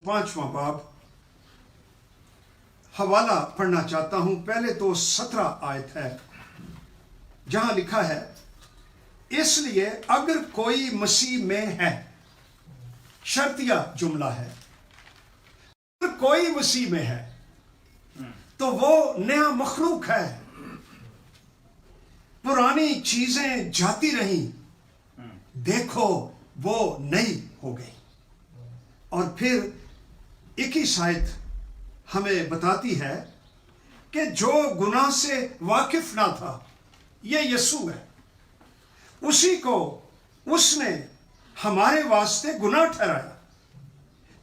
5वां बाब हवाला पढ़ना चाहता हूं। पहले तो 17 आयत है जहां लिखा है, इसलिए अगर कोई मसीह में है, शर्तिया जुमला है, अगर कोई मसीह में है तो वो नया मखलूक है, पुरानी चीजें जाती रही, देखो वो नई हो गई। और फिर 21 आयत हमें बताती है कि जो गुनाह से वाकिफ ना था, ये यीशु है, उसी को उसने हमारे वास्ते गुनाह ठहराया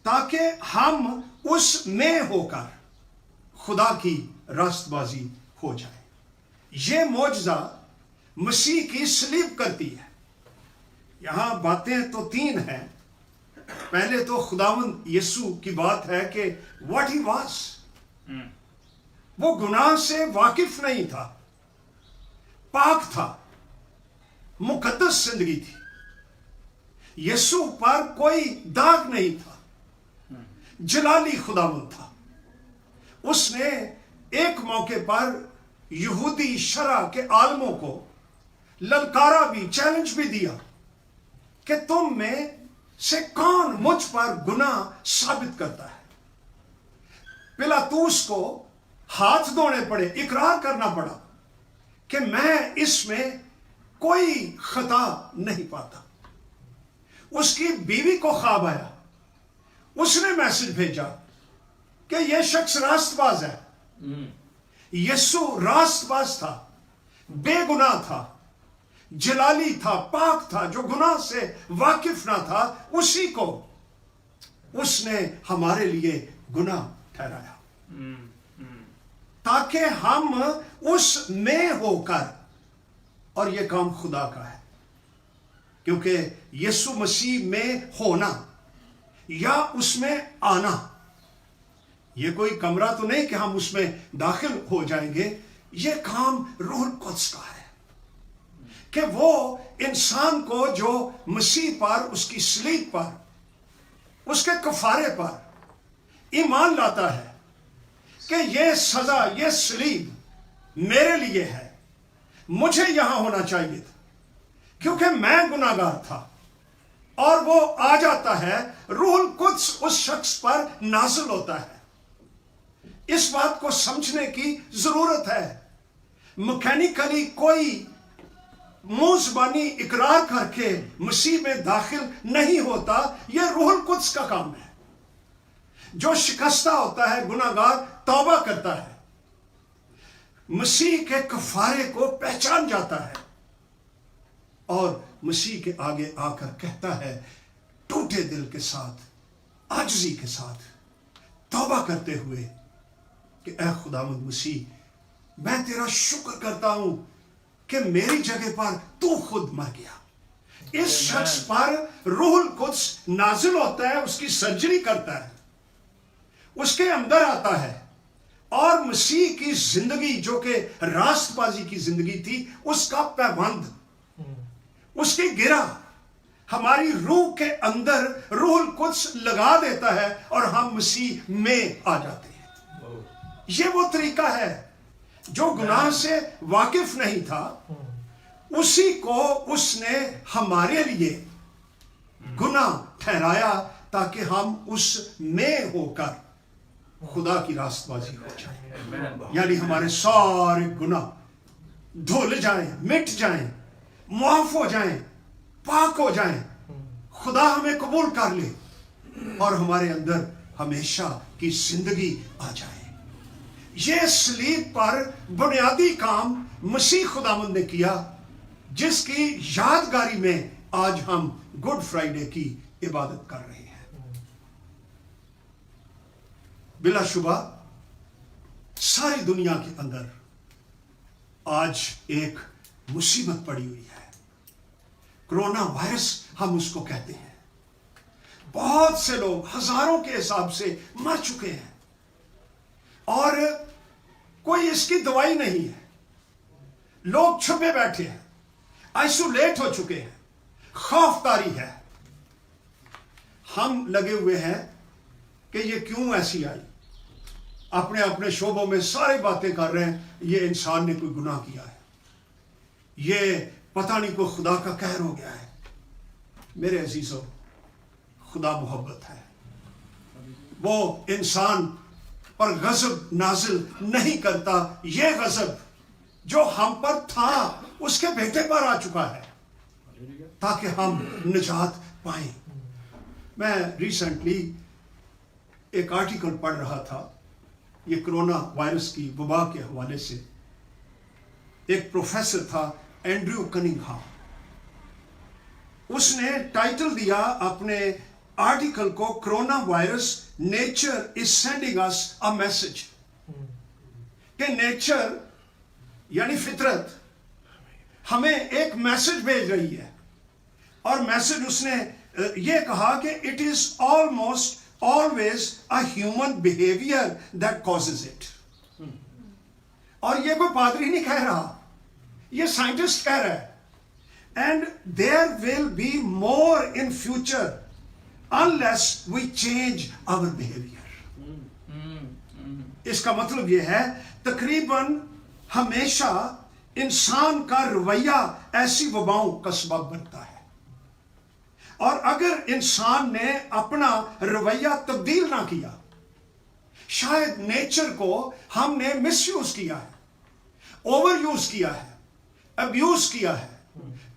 ताकि हम उसमें होकर खुदा की रास्तबाजी हो जाए। ये मौजज़ा मसीह की सलीब करती है। यहां बातें तो 3 हैं। पहले तो खुदावंद यीशु की बात है कि व्हाट ही वाज, वो गुनाह से वाकिफ नहीं था, पाक था, मुकद्दस जिंदगी थी, यीशु पर कोई दाग नहीं था, जलाली खुदावंद था। उसने एक मौके पर यहूदी शरा के आलमों को ललकारा भी, चैलेंज भी दिया कि तुम में से कौन मुझ पर गुनाह साबित करता है। पिलातूस को हाथ धोने पड़े, इकरार करना पड़ा कि मैं इसमें कोई खता नहीं पाता। उसकी बीवी को ख्वाब आया, उसने मैसेज भेजा कि यह शख्स रास्तबाज है। यीशु रास्तबाज था, बेगुनाह था, जलाली था, पाक था, जो गुनाह से वाकिफ ना था, उसी को उसने हमारे लिए गुनाह ठहराया ताकि हम उसमें होकर, और यह काम खुदा का है, क्योंकि यीशु मसीह में होना या उसमें आना, यह कोई कमरा तो नहीं कि हम उसमें दाखिल हो जाएंगे। यह काम रूहुल कुद्स का है कि वो इंसान को जो मसीह पर, उसकी सलीब पर, उसके कफारे पर ईमान लाता है कि ये सजा, ये सलीब मेरे लिए है, मुझे यहां होना चाहिए था क्योंकि मैं गुनाहगार था, और वो आ जाता है, रूहुल कुद्स उस शख्स पर नाज़िल होता है। इस बात को समझने की जरूरत है। मैकेनिकली कोई मुंह ज़बानी इकरार करके मसीह में दाखिल नहीं होता। यह रूहुल कुद्स का काम है। जो शिकस्ता होता है, गुनाहगार तौबा करता है, मसीह के कफारे को पहचान जाता है और मसीह के आगे आकर कहता है, टूटे दिल के साथ, आजिज़ी के साथ, तौबा करते हुए कि ऐ खुदावंद मसीह, मैं तेरा शुक्र करता हूं कि मेरी जगह पर तू खुद मर गया। इस शख्स पर रूहुल कुद्स नाजिल होता है, उसकी सर्जरी करता है, उसके अंदर आता है, और मसीह की जिंदगी जो कि रास्तबाजी की जिंदगी थी, उसका पैबंद, उसकी गिरा हमारी रूह के अंदर रूहुल कुद्स लगा देता है और हम मसीह में आ जाते हैं। ये वो तरीका है। जो गुनाह से वाकिफ नहीं था, उसी को उसने हमारे लिए गुनाह ठहराया ताकि हम उसमें होकर खुदा की रास्तबाजी हो जाए। यानी हमारे सारे गुनाह धुल जाएं, मिट जाएं, मुआफ हो जाएं, पाक हो जाएं, खुदा हमें कबूल कर ले और हमारे अंदर हमेशा की जिंदगी आ जाए। यह सलीब पर बुनियादी काम मसीह खुदावंद ने किया, जिसकी यादगारी में आज हम गुड फ्राइडे की इबादत कर रहे हैं। बिलाशुबा सारी दुनिया के अंदर आज एक मुसीबत पड़ी हुई है। कोरोना वायरस हम उसको कहते हैं। बहुत से लोग हजारों के हिसाब से मर चुके हैं और कोई इसकी दवाई नहीं है। लोग छुपे बैठे हैं, आइसोलेट हो चुके हैं, खौफदारी है। हम लगे हुए हैं کہ یہ کیوں ایسی آئی. اپنے اپنے شعبوں میں ساری باتیں کر رہے ہیں یہ انسان نے کوئی گناہ کیا ہے, یہ پتہ نہیں کوئی خدا کا قہر ہو گیا ہے. میرے عزیزو, خدا محبت ہے, وہ انسان پر غضب نازل نہیں کرتا. یہ غضب جو ہم پر تھا اس کے بیٹے پر آ چکا ہے تاکہ ہم نجات پائیں. میں ریسنٹلی ایک آرٹیکل پڑھ رہا تھا, یہ کرونا وائرس کی وبا کے حوالے سے. ایک پروفیسر تھا اینڈریو کننگہام, اس نے ٹائٹل دیا اپنے آرٹیکل کو corona virus nature is sending us a message, کہ نیچر یعنی فطرت ہمیں ایک میسج بھیج رہی ہے. اور میسج اس نے یہ کہا کہ it is almost always a human behavior that causes it. اور یہ کوئی پادری نہیں کہہ رہا, یہ سائنٹسٹ کہہ رہا ہے. And there will be more in future unless we change our behavior. اس کا مطلب یہ ہے تقریباً ہمیشہ انسان کا رویہ ایسی وباؤں کا سبب بنتا ہے, اور اگر انسان نے اپنا رویہ تبدیل نہ کیا, شاید نیچر کو ہم نے مس یوز کیا ہے, اوور یوز کیا ہے, ابیوز کیا ہے,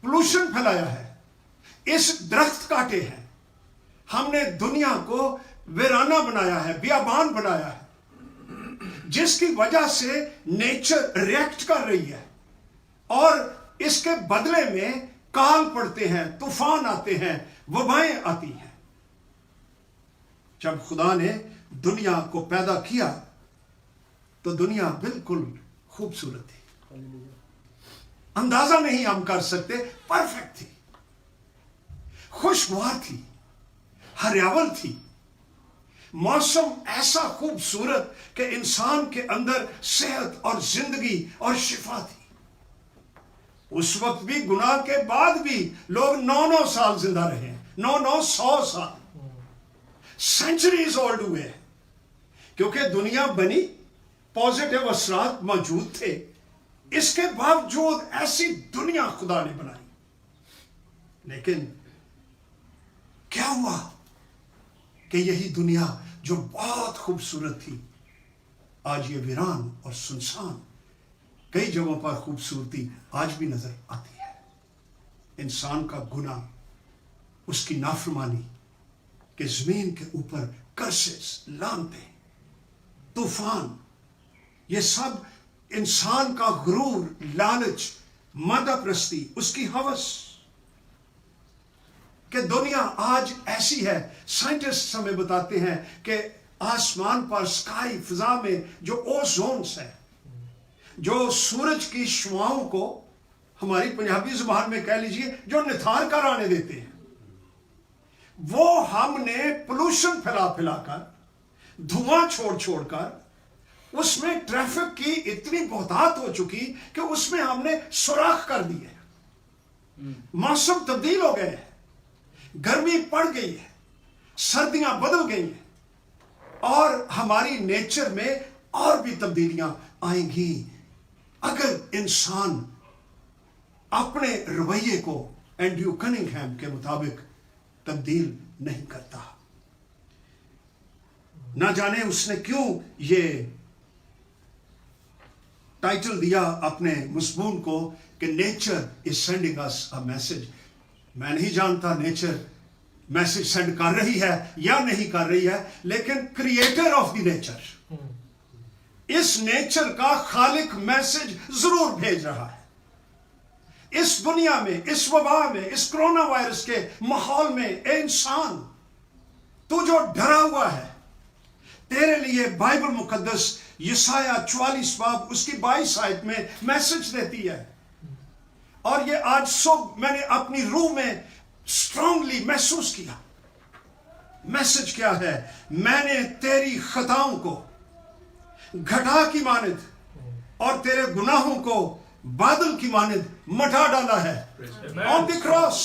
پولوشن پھیلایا ہے, اس درخت کاٹے ہیں, ہم نے دنیا کو ویرانہ بنایا ہے, بیابان بنایا ہے, جس کی وجہ سے نیچر ریئیکٹ کر رہی ہے, اور اس کے بدلے میں کال پڑتے ہیں, طوفان آتے ہیں, وبائیں آتی ہیں. جب خدا نے دنیا کو پیدا کیا تو دنیا بالکل خوبصورت تھی, اندازہ نہیں ہم کر سکتے, پرفیکٹ تھی, خوشگوار تھی, ہریاول تھی, موسم ایسا خوبصورت کہ انسان کے اندر صحت اور زندگی اور شفا تھی. اس وقت بھی گناہ کے بعد بھی لوگ 900 سال زندہ رہے, 900 سال, سینچریز اولڈ ہوئے, کیونکہ دنیا بنی, پازیٹیو اثرات موجود تھے, اس کے باوجود ایسی دنیا خدا نے بنائی. لیکن کیا ہوا کہ یہی دنیا جو بہت خوبصورت تھی آج یہ ویران اور سنسان, کئی جگہوں پر خوبصورتی آج بھی نظر آتی ہے. انسان کا گناہ, اس کی نافرمانی کہ زمین کے اوپر کرسز, لعنتیں, طوفان, یہ سب انسان کا غرور, لالچ, مادہ پرستی, اس کی ہوس, کہ دنیا آج ایسی ہے. سائنٹسٹ ہمیں بتاتے ہیں کہ آسمان پر, سکائی, فضا میں جو اوزونس ہے, جو سورج کی شعاؤں کو ہماری پنجابی زبان میں کہہ لیجئے جو نتھار کر آنے دیتے ہیں, وہ ہم نے پولوشن پھیلا پھیلا کر, دھواں چھوڑ چھوڑ کر, اس میں ٹریفک کی اتنی بہتات ہو چکی کہ اس میں ہم نے سوراخ کر دیے, موسم تبدیل ہو گئے ہیں, گرمی پڑ گئی ہے, سردیاں بدل گئی ہیں, اور ہماری نیچر میں اور بھی تبدیلیاں آئیں گی اگر انسان اپنے رویے کو اینڈریو کننگہام کے مطابق تبدیل نہیں کرتا. نہ جانے اس نے کیوں یہ ٹائٹل دیا اپنے مضمون کو کہ nature is sending us a message. میں نہیں جانتا نیچر میسج سینڈ کر رہی ہے یا نہیں کر رہی ہے, لیکن کریٹر آف دی نیچر, اس نیچر کا خالق میسج ضرور بھیج رہا ہے. اس دنیا میں, اس وبا میں, اس کرونا وائرس کے ماحول میں, اے انسان تو جو ڈرا ہوا ہے, تیرے لیے بائبل مقدس یسایہ 44 باب اس کی 22 آیت میں میسج دیتی ہے. اور یہ آج صبح میں نے اپنی روح میں اسٹرانگلی محسوس کیا. میسج کیا ہے؟ میں نے تیری خطاؤں کو گھٹا کی مانند اور تیرے گناہوں کو بادل کی مانند مٹا ڈالا ہے. آن دی کراس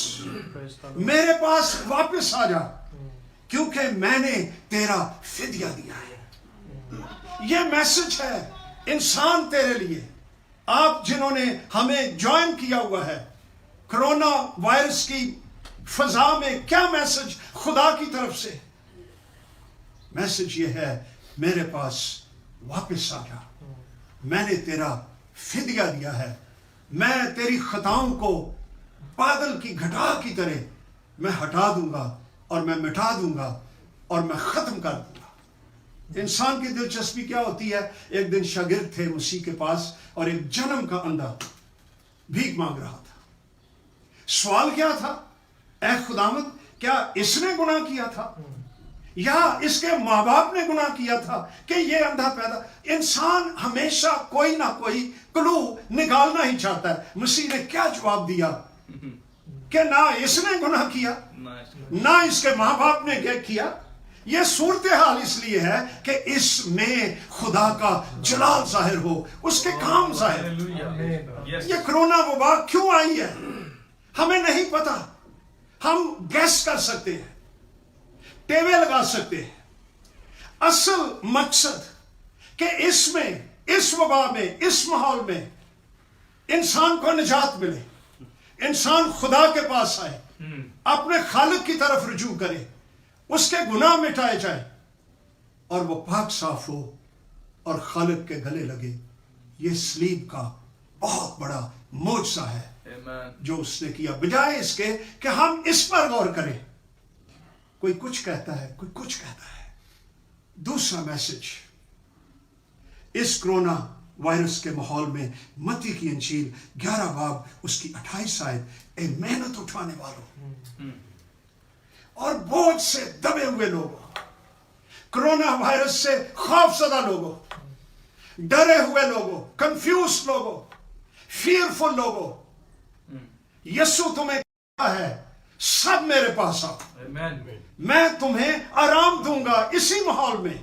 میرے پاس واپس آ جا, क्योंकि मैंने तेरा फिदिया दिया है। यह मैसेज है इंसान तेरे लिए, आप जिन्होंने हमें ज्वाइन किया हुआ है। कोरोना वायरस की फजा में क्या मैसेज खुदा की तरफ से? मैसेज ये है, मेरे पास वापस आ जा, मैंने तेरा फिदिया दिया है, मैं तेरी खताओं को बादल की घटा की तरह मैं हटा दूंगा और मैं मिटा दूंगा और मैं खत्म कर दूंगा। इंसान की दिलचस्पी क्या होती है? एक दिन शागिर्द थे मसीह के पास और एक जन्म का अंधा भीख मांग रहा था। सवाल क्या था? ऐ खुदावंद, क्या इसने गुनाह किया था या इसके माँ बाप ने गुनाह किया था कि ये अंधा पैदा? इंसान हमेशा कोई ना कोई क्लू निकालना ही चाहता है। मसीह ने क्या जवाब दिया कि ना इसने गुनाह किया, ना इसके माँ बाप ने क्या किया। यह सूरत हाल इसलिए है कि इसमें खुदा का जलाल जाहिर हो, उसके काम जाहिर हो। ये कोरोना वबा क्यों आई है हमें नहीं पता। हम गैस कर सकते हैं, टेवे लगा सकते हैं। असल मकसद कि इसमें, इस वबा में, इस माहौल में इंसान को निजात मिले, इंसान खुदा के पास आए, अपने खालिक की तरफ रुजू करे, उसके गुनाह मिटाए जाए और वो पाक साफ हो और खालिक के गले लगे। ये सलीब का बहुत बड़ा मौजज़ा है जो उसने किया, बजाय इसके कि हम इस पर गौर करें। कोई कुछ कहता है, कोई कुछ कहता है। दूसरा मैसेज इस कोरोना वायरस के माहौल में, मत्ती की इंजील 11 बाब उसकी 28 आयत, ए मेहनत उठाने वालों और बोझ से दबे हुए लोगों, कोरोना वायरस से खौफजदा लोगों, डरे हुए लोगों, कंफ्यूज लोगों, फियरफुल लोगों, यीशु तुम्हें कहता है सब मेरे पास आओ, मैं तुम्हें आराम दूंगा। इसी माहौल में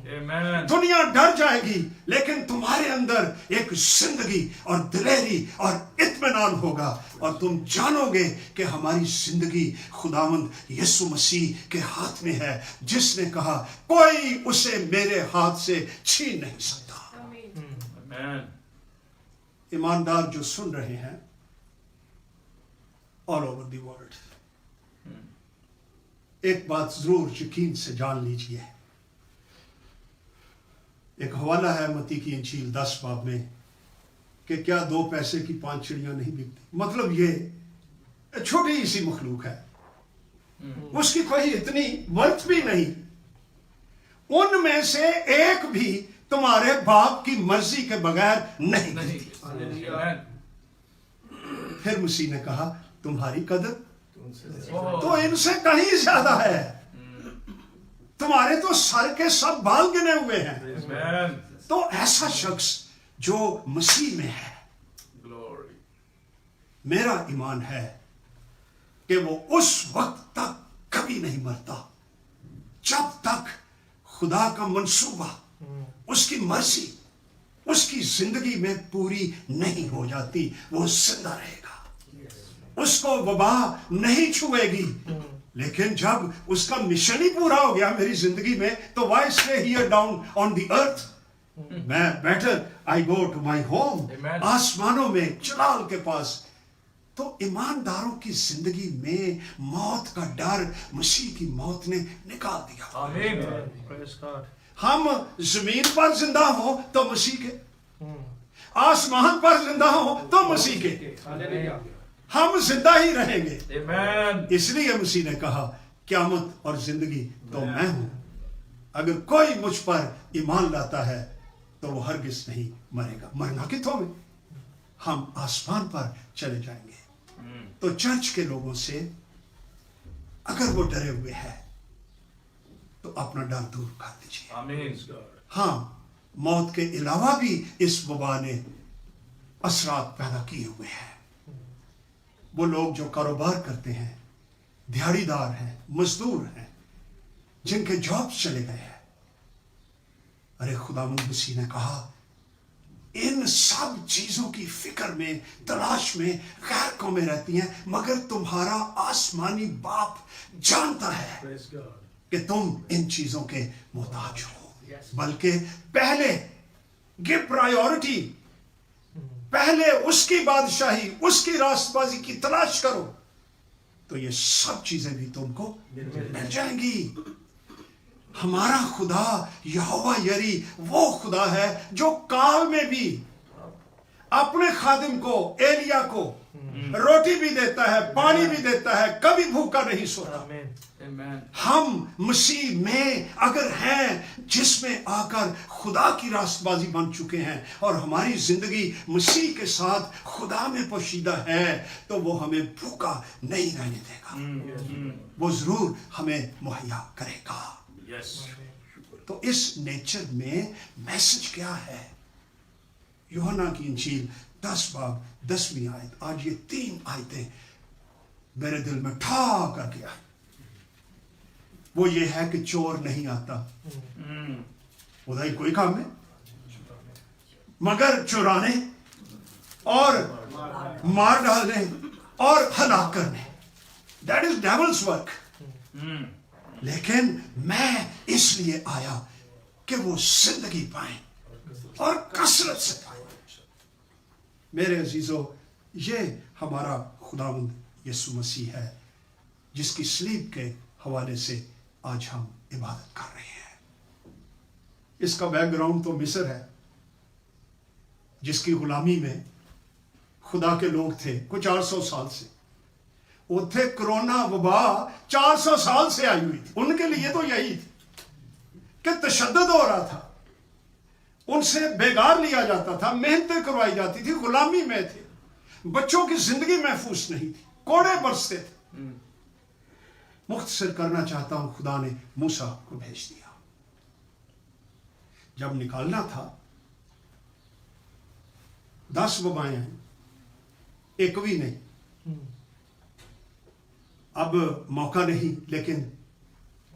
दुनिया डर जाएगी, लेकिन तुम्हारे अंदर एक जिंदगी और दिलेरी और इत्मीनान होगा और तुम जानोगे कि हमारी जिंदगी खुदावंद यीशु मसीह के हाथ में है, जिसने कहा कोई उसे मेरे हाथ से छीन नहीं सकता। ईमानदार जो सुन रहे हैं ऑल ओवर द वर्ल्ड, एक बात जरूर यकीन से जान लीजिए। एक हवाला है मत्ती की इंजील 10 बाब में कि क्या 2 पैसे की 5 चिड़ियां नहीं बिकती। मतलब ये छोटी सी मखलूक है, उसकी कोई इतनी वर्थ भी नहीं, उनमें से एक भी तुम्हारे बाप की मर्जी के बगैर नहीं। फिर मसीह ने कहा तुम्हारी कदर तो इनसे कहीं ज्यादा है, तुम्हारे तो सर के सब बाल गिने हुए हैं। तो ऐसा शख्स जो मसीह में है, मेरा ईमान है कि वो उस वक्त तक कभी नहीं मरता जब तक खुदा का मंसूबा, उसकी मर्जी उसकी जिंदगी में पूरी नहीं हो जाती। वो जिंदा रहेगा, उसको वबा नहीं छुएगी। लेकिन जब उसका मिशन ही पूरा हो गया मेरी जिंदगी में, तो why stay here down on the earth, मैं better I go to my home, आसमानों में जलाल के पास। तो ईमानदारों की जिंदगी में मौत का डर मसीह की मौत ने निकाल दिया। हम जमीन पर जिंदा हो तो मसीह के, आसमान पर जिंदा हो तो मसीह के, हम जिंदा ही रहेंगे। इसलिए मसीह ने कहा क़यामत और जिंदगी तो मैं हूं, अगर कोई मुझ पर ईमान लाता है तो वो हरगिज नहीं मरेगा। मरना कितों में, हम आसमान पर चले जाएंगे। तो चर्च के लोगों से अगर वो डरे हुए हैं तो अपना डर दूर कर दीजिए। हाँ, मौत के अलावा भी इस वबा ने असरात पैदा किए हुए हैं। वो लोग जो कारोबार करते हैं, दिहाड़ीदार हैं, मजदूर हैं, जिनके जॉब्स चले गए हैं, अरे खुदावंद मसीह ने कहा इन सब चीजों की फिक्र में, तलाश में गैर कौमें रहती हैं, मगर तुम्हारा आसमानी बाप जानता है कि तुम इन चीजों के मोहताज हो, बल्कि पहले गिव प्रायोरिटी, पहले उसकी बादशाही, उसकी रास्तबाजी की तलाश करो, तो ये सब चीजें भी तुमको मिल जाएंगी। हमारा खुदा यहोवा यरी वो खुदा है जो काल में भी अपने खादिम को, एलिया को रोटी भी देता है, पानी भी देता है, कभी भूखा नहीं सोता। हम मसीह में अगर हैं, जिसमें आकर खुदा की रास्तबाजी बन चुके हैं और हमारी जिंदगी मसीह के साथ खुदा में पोशीदा है, तो वो हमें भूखा नहीं रहने देगा, वो जरूर हमें मुहैया करेगा। तो इस नेचर में मैसेज क्या है? यूहन्ना की इंजील 10 बाब 10वीं आयत, आज ये 3 आयतें मेरे दिल में ठा कर गया। वो ये है कि चोर नहीं आता, उधर कोई काम है मगर चुराने और मार डालने और हलाक करने, दैट इज डेविल्स वर्क। लेकिन मैं इसलिए आया कि वो जिंदगी पाए और कसरत से पाए। मेरे अजीजों, ये हमारा खुदावंद यीशु मसीह है जिसकी सलीब के हवाले से आज हम इबादत कर रहे हैं। इसका बैकग्राउंड तो मिस्र है, जिसकी गुलामी में खुदा के लोग थे कुछ 400 साल से। उथे कोरोना वबा 400 साल से आई हुई थी। उनके लिए तो यही थी कि तशद्दुद हो रहा था, उनसे बेगार लिया जाता था, मेहनतें करवाई जाती थी, गुलामी में थे, बच्चों की जिंदगी महफूज नहीं थी, कोड़े बरसते थे। मुख्तसर करना चाहता हूं, खुदा ने मूसा को भेज दिया। जब निकालना था 10 वबाएं आई, एक भी नहीं। अब मौका नहीं, लेकिन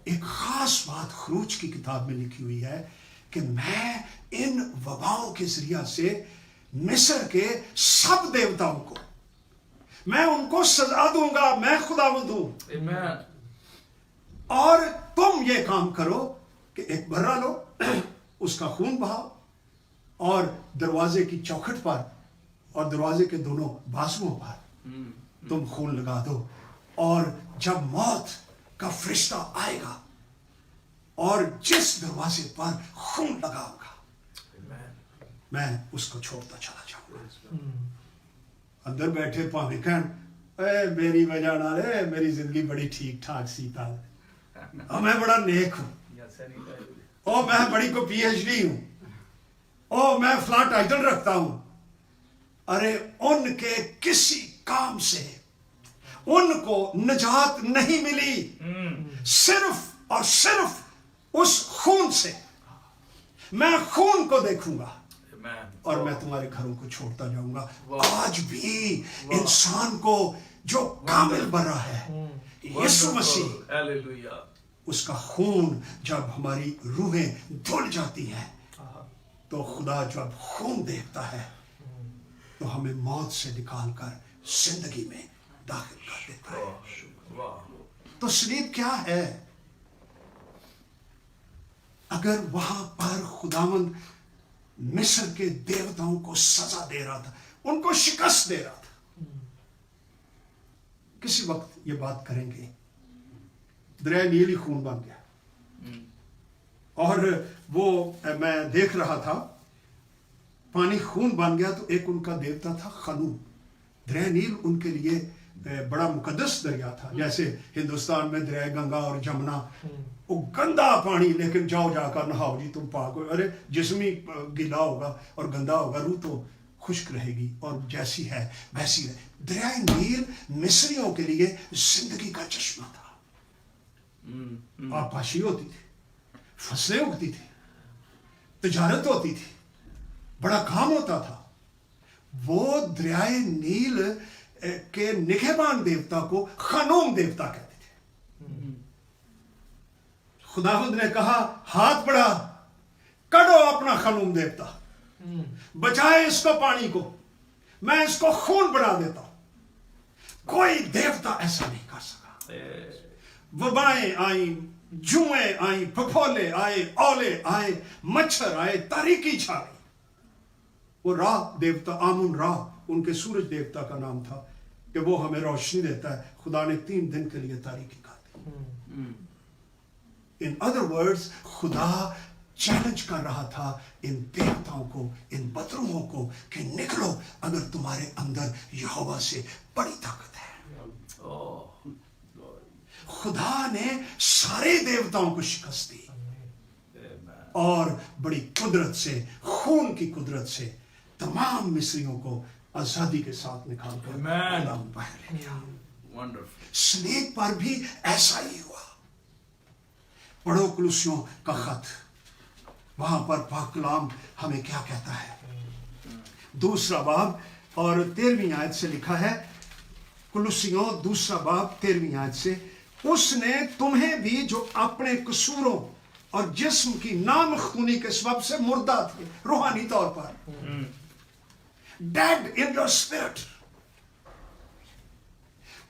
एक खास बात खरूज की किताब में लिखी हुई है कि मैं इन वबाओं के जरिया से मिस्र के सब देवताओं को मैं उनको सजा दूंगा, मैं खुदावंद हूं। और तुम ये काम करो कि एक बर्रा लो, उसका खून बहाओ और दरवाजे की चौखट पर और दरवाजे के दोनों बाजुओं पर तुम खून लगा दो, और जब मौत का फरिश्ता आएगा और जिस दरवाजे पर खून लगा होगा, मैं उसको छोड़ता चला जाऊंगा। अंदर बैठे भावें कहन मेरी वजह नाल मेरी जिंदगी बड़ी ठीक ठाक सी, और मैं बड़ा नेक हूं, ओ मैं बड़ी को PhD हूं, ओ मैं फला टाइटल रखता हूं। अरे उनके किसी काम से उनको निजात नहीं मिली, सिर्फ और सिर्फ उस खून से। मैं खून को देखूंगा और मैं तुम्हारे घरों को छोड़ता जाऊंगा। आज भी इंसान को जो कामिल बना है यीशु मसीह, उसका खून जब हमारी रूहें धुल जाती हैं, तो खुदा जब खून देखता है तो हमें मौत से निकालकर जिंदगी में दाखिल कर देता है। तो सलीब क्या है? अगर वहां पर खुदावंद मिस्र के देवताओं को सजा दे रहा था, उनको शिकस्त दे रहा था। किसी वक्त ये बात करेंगे, दरिया नील ही खून बन गया। और वो मैं देख रहा था, पानी खून बन गया तो एक उनका देवता था खनूम। दरिया नील उनके लिए बड़ा मुकद्दस दरिया था। जैसे हिंदुस्तान में दरिया गंगा और जमुना, वो गंदा पानी, लेकिन जाओ जाकर नहाओ जी तुम पाक हो। अरे जिस्मी गीला होगा और गंदा होगा, रूह तो खुश्क रहेगी और जैसी है वैसी रहे। दरिया नील मिस्रियों के लिए जिंदगी का चश्मा था। आबाशी होती थी, फसलें उगती थी, तिजारत होती थी, बड़ा काम होता था। वो दरियाए नील के निगहबान देवता को खनूम देवता कहते थे। खुदावंद ने कहा हाथ बढ़ा, कड़ो अपना खनूम देवता, बचाए इसको पानी को, मैं इसको खून बना देता हूं। कोई देवता ऐसा नहीं कर सका। वबाएं आई, जुएं आई, फफोले आए, औले आए, मच्छर आए, तारीकी छा गई। वो रा देवता, आमुन रा उनके सूरज देवता का नाम था कि वो हमें रोशनी देता है। खुदा ने 3 दिन के लिए तारीकी कर दी। इन अदर वर्ड्स, खुदा चैलेंज कर रहा था इन देवताओं को, इन बदरूहों को कि निकलो अगर तुम्हारे अंदर यहोवा से बड़ी ताकत है। खुदा ने सारे देवताओं को शिकस्त दी और बड़ी कुदरत से, खून की कुदरत से तमाम मिस्रियों को आजादी के साथ निकाल कर बाहर ले गया। स्लेब पर भी ऐसा ही हुआ। पढ़ो कुलुसियों का खत, वहां पर पाक कलाम हमें क्या कहता है। 2 बाब और 13वीं आयत से लिखा है, कुलुसियों 2 बाब 13वीं आयत से, उसने तुम्हें भी जो अपने कसूरों और जिस्म की नामखूनी के सबब से मुर्दा थे रूहानी तौर पर, डेड इन योर स्पिरिट,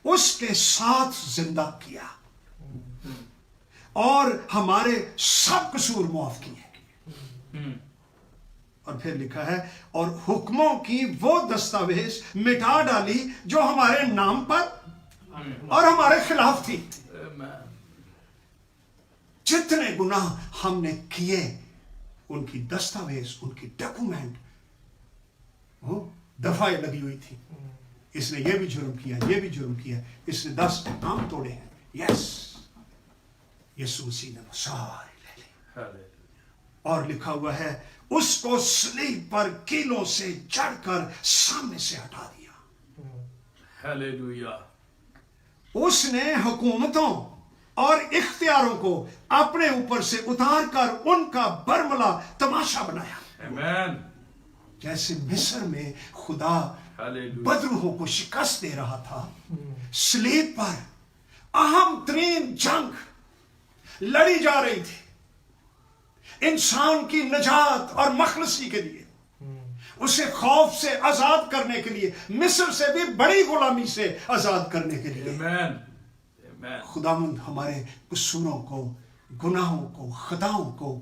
उसके साथ जिंदा किया और हमारे सब कसूर माफ किए। और फिर लिखा है, और हुक्मों की वो दस्तावेज मिटा डाली जो हमारे नाम पर और हमारे खिलाफ थी। जितने गुनाह हमने किए उनकी दस्तावेज, उनकी डॉक्यूमेंट दफाएं लगी हुई थी। इसने ये भी जुर्म किया, ये भी जुर्म किया, इसने 10 काम तोड़े हैं। यस, यीशु मसीह ने वो सारे ले ली। और लिखा हुआ है, उसको सलीब पर कीलों से चढ़कर सामने से हटा दिया। हालेलुया। उसने हुकूमतों और इख्तियारों को अपने ऊपर से उतार कर उनका बरमला तमाशा बनाया। आमीन। जैसे मिस्र में खुदा बदरूहों को शिकस्त दे रहा था, सलीब पर अहम तरीन जंग लड़ी जा रही थी इंसान की नजात और मखलसी के लिए, उसे खौफ से आजाद करने के लिए, मिस्र से भी बड़ी गुलामी से आजाद करने के लिए। आमीन। खुदावंद हमारे कसूरों को, गुनाहों को, खताओं को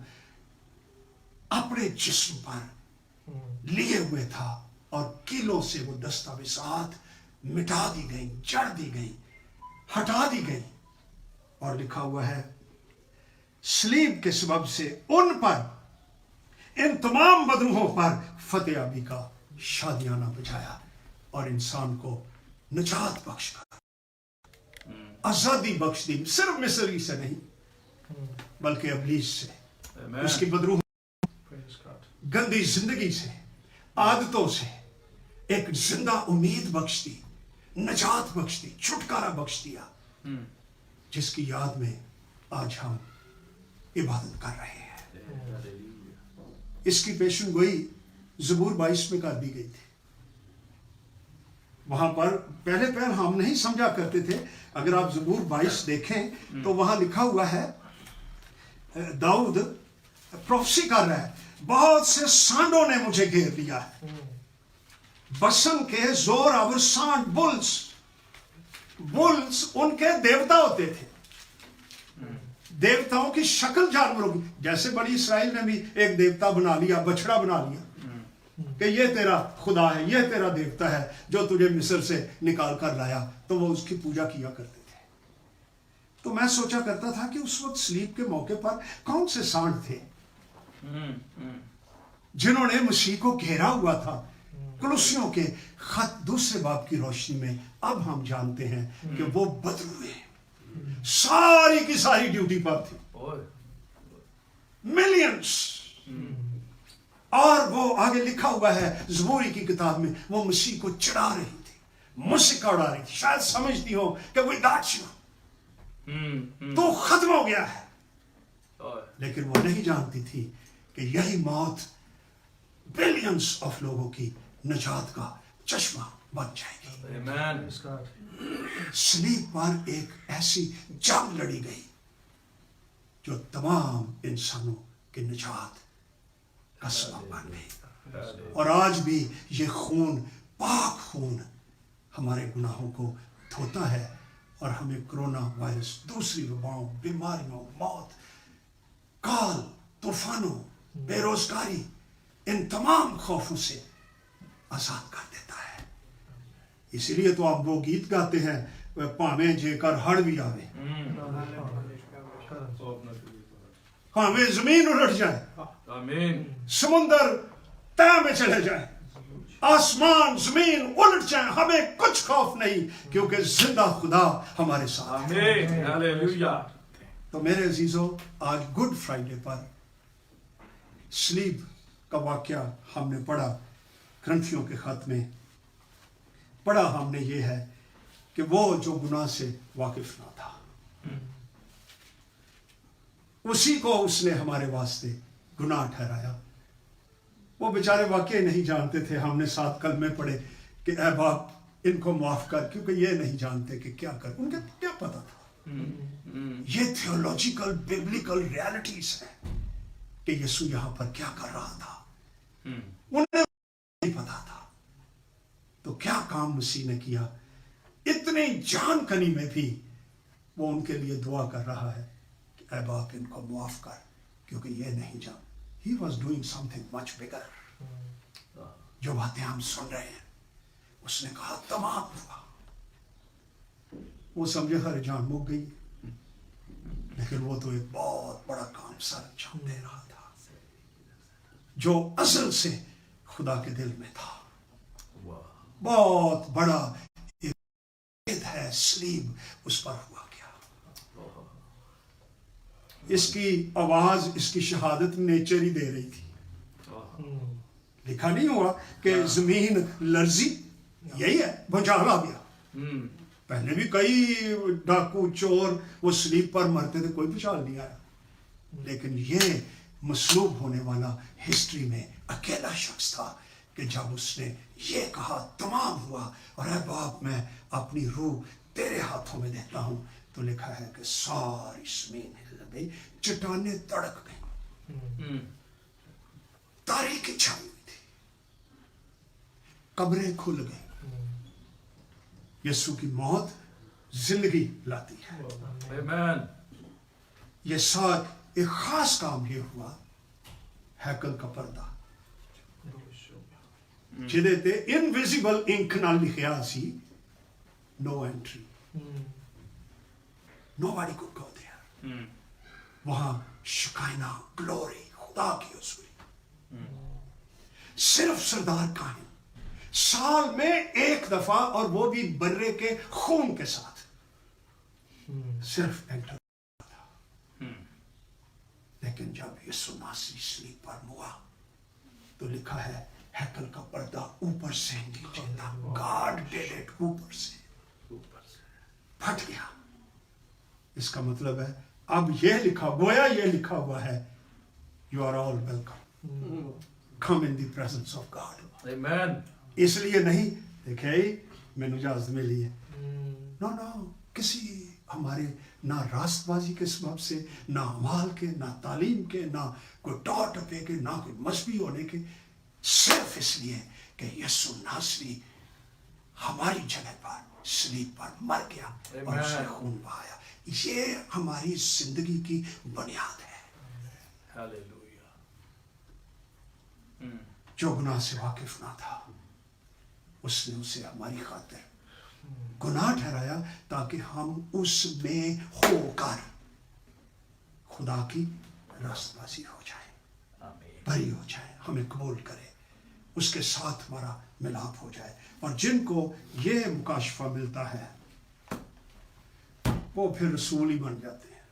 अपने जिस्म पर लिए हुए था और कीलों से वो दस्तावेजात मिटा दी गई, जड़ दी गई, हटा दी गई। और लिखा हुआ है, सलीब के सबब से उन पर, इन तमाम बदरूहों पर फतेहाबी का शादियाना बजाया और इंसान को निजात बख्श कर, आजादी बख्श दी। सिर्फ मिस्री से नहीं बल्कि अबलीस से, उसकी बदरूह, गंदी जिंदगी से, आदतों से एक जिंदा उम्मीद बख्श दी, निजात बख्श दी, छुटकारा बख्श दिया, जिसकी याद में आज हम इबादत कर रहे हैं। इसकी पेशन गोई ज़बूर 22 में कर दी गई थी। वहां पर पहले हम नहीं समझा करते थे। अगर आप ज़बूर 22 देखें तो वहां लिखा हुआ है, दाऊद प्रोफेसी कर रहा है, बहुत से सांडों ने मुझे घेर लिया है, बसन के जोर आवर सांड, बुल्स उनके देवता होते थे, देवताओं की शक्ल जानवरों की। जैसे बड़ी इसराइल ने भी एक देवता बना लिया, बछड़ा बना लिया कि ये तेरा खुदा है, ये तेरा देवता है जो तुझे मिस्र से निकाल कर लाया, तो वो उसकी पूजा किया करते थे। तो मैं सोचा करता था कि उस वक्त सलीब के मौके पर कौन से सांड थे जिन्होंने मसीह को घेरा हुआ था। कुलुसियों के खत 2 बाब की रोशनी में अब हम जानते हैं कि वो बदरूए सारी की सारी ड्यूटी पर थी, मिलियंस। और वो आगे लिखा हुआ है ज़बूरी की किताब में, वो मसीह को चिढ़ा रही थी, मुझसे उड़ा रही थी, शायद समझती हो कि वो तो खत्म हो गया है, लेकिन वो नहीं जानती थी कि यही मौत बिलियंस ऑफ लोगों की निजात का चश्मा बन जाएगी। सलीब पर एक ऐसी जंग लड़ी गई जो तमाम इंसानों की निजात का सबब बन गई। और आज भी ये खून, पाक खून, हमारे गुनाहों को धोता है اور ہمیں کرونا وائرس، دوسری وباؤں، بیماریوں، موت، کال، طوفانوں، بے روزگاری، ان تمام خوفوں سے آزاد کر دیتا ہے۔ اسی لیے تو آپ وہ گیت گاتے ہیں، پاویں جے کر ہڑ بھی آوے، پاویں زمین الٹ جائے، آمین، سمندر تہ میں چلے جائے، آسمان زمین الٹ جائیں، ہمیں کچھ خوف نہیں، کیونکہ زندہ خدا ہمارے ساتھ ہے۔ آمین، ہاللیلویہ۔ تو میرے عزیزو، آج گڈ فرائیڈے پر سلیب کا واقعہ ہم نے پڑھا، کرنتھیوں کے خط میں پڑھا ہم نے یہ ہے کہ وہ جو گناہ سے واقف نہ تھا، اسی کو اس نے ہمارے واسطے گناہ ٹھہرایا۔ وہ بیچارے واقعی نہیں جانتے تھے، ہم نے 7 کلمے پڑھے کہ اے باپ ان کو معاف کر، کیونکہ یہ نہیں جانتے کہ کیا کر، ان کے کیا پتا تھا۔ یہ تھیولوجیکل بیبلیکل ریالٹیز ہیں کہ یسوع یہاں پر کیا کر رہا تھا، انہیں نہیں پتا تھا۔ تو کیا کام مسیح نے کیا، اتنی جان کنی میں بھی وہ ان کے لیے دعا کر رہا ہے کہ اے باپ ان کو معاف کر، کیونکہ یہ نہیں جان۔ He was doing something much bigger۔ جو باتیں ہم سن رہے ہیں، اس نے کہا تمام ہوا۔ وہ سمجھے ہر جان مک گئی، لیکن وہ تو ایک بہت بڑا کام سر انجام دے رہا تھا، جو ازل سے خدا کے دل میں تھا۔ بہت بڑا ایک ہے سلیب، اس پر ہوا کیا۔ اس کی آواز، اس کی شہادت نیچر ہی دے رہی تھی۔ لکھا نہیں ہوا کہ زمین لرزی، یہی ہے، بھونچال آ گیا۔ پہلے بھی کئی ڈاکو چور وہ سلیب پر مرتے تھے، کوئی بھونچال نہیں آیا، لیکن یہ مصلوب ہونے والا ہسٹری میں اکیلا شخص تھا کہ جب اس نے یہ کہا تمام ہوا، اور اے باپ میں اپنی روح تیرے ہاتھوں میں دیتا ہوں، تو لکھا ہے کہ ساری زمین ہل گئی، چٹانیں تڑک گئی، تاریکی چھائی ہوئی تھی، قبریں کھل گئی۔ یسوع کی موت زندگی لاتی ہے۔ آمین، یہ ساتھ ایک خاص کام یہ ہوا، ہیکل کا پردہ جہدے تے انویزیبل انک نال لکھیا سی no entry, nobody could go there۔ وہاں شکائنا گلوری خدا کی حضوری، صرف سردار کائن، سال میں ایک دفعہ، اور وہ بھی برے کے خون کے ساتھ صرف انٹر تھا۔ لیکن جب یسوع ناصری سلیب پر ہوا تو لکھا ہے ہیکل کا پردہ اوپر سے نیچے تھا، گاڈ ڈیڈ اٹ، اوپر سے پھٹ گیا۔ اس کا مطلب ہے اب یہ لکھا، گویا یہ لکھا ہوا ہے، you are all welcome, come in the presence of God. آمین، اس لیے نہیں دیکھے میں اجازت ملی ہے، نو کسی ہمارے نہ راست بازی کے سبب سے، نہ اعمال کے، نہ تعلیم کے، نہ کوئی ٹور ٹپے کے، نہ کوئی مذہبی ہونے کے، صرف اس لیے کہ یسوع ناصری ہماری جگہ پر سلیب پر مر گیا اور اس نے خون بہایا۔ یہ ہماری زندگی کی بنیاد ہے۔ ہاللیلویہ۔ جو گناہ سے واقف نہ تھا، اس نے اسے ہماری خاطر گناہ ٹھہرایا تاکہ ہم اس میں ہو کر خدا کی راست بازی ہو جائے، بری ہو جائے، ہمیں قبول کرے، اس کے ساتھ ہمارا ملاپ ہو جائے۔ اور جن کو یہ مکاشفہ ملتا ہے وہ پھر رسول ہی بن جاتے ہیں۔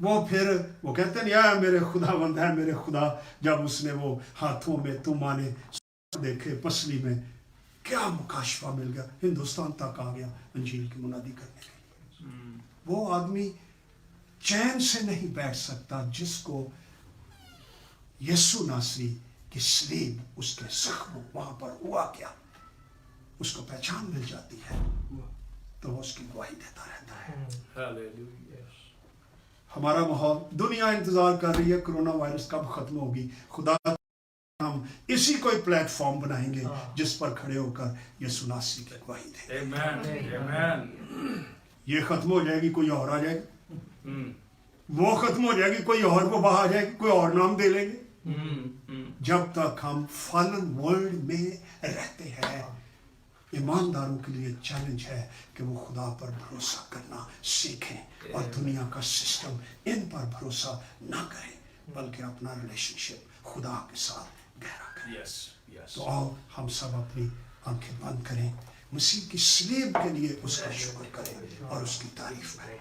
وہ پھر وہ کہتے ہیں یا میرے خدا بند ہے، میرے خدا، جب اس نے وہ ہاتھوں میں تمانے دیکھے پسلی میں، کیا مکاشفہ مل گیا، ہندوستان تک آ گیا انجیل کی منادی کرنے کے لیے۔ وہ آدمی چین سے نہیں بیٹھ سکتا جس کو یسوع ناصری کی سلیب، اس کے زخم وہاں پر ہوا کیا، اس کو پہچان مل جاتی ہے تو وہ اس کی گواہی دیتا رہتا ہے۔ ہاللیلویہ۔ ہمارا ماحول، دنیا انتظار کر رہی ہے کرونا وائرس کب ختم ہوگی، خدا हम इसी को एक प्लेटफॉर्म बनाएंगे जिस पर खड़े होकर यीशु मसीह की गवाही दें। Amen. Amen. ये खत्म हो जाएगी, कोई और आ जाएगा, Mm. वो खत्म हो जाएगी, कोई और वो बाहर आ जाएगी, कोई और नाम दे लेंगे। जब तक हम फॉलन वर्ल्ड में रहते हैं, ईमानदारों के लिए चैलेंज है कि वो खुदा पर भरोसा करना सीखें और दुनिया का सिस्टम इन पर भरोसा ना करें, बल्कि अपना रिलेशनशिप खुदा के साथ गहरा करें। Yes. Yes. तो आओ हम सब अपनी आंखें बंद करें, मसीह की सलीब के लिए उसका शुक्र करें और उसकी तारीफ करें।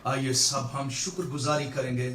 आइए सब हम शुक्रगुजारी करेंगे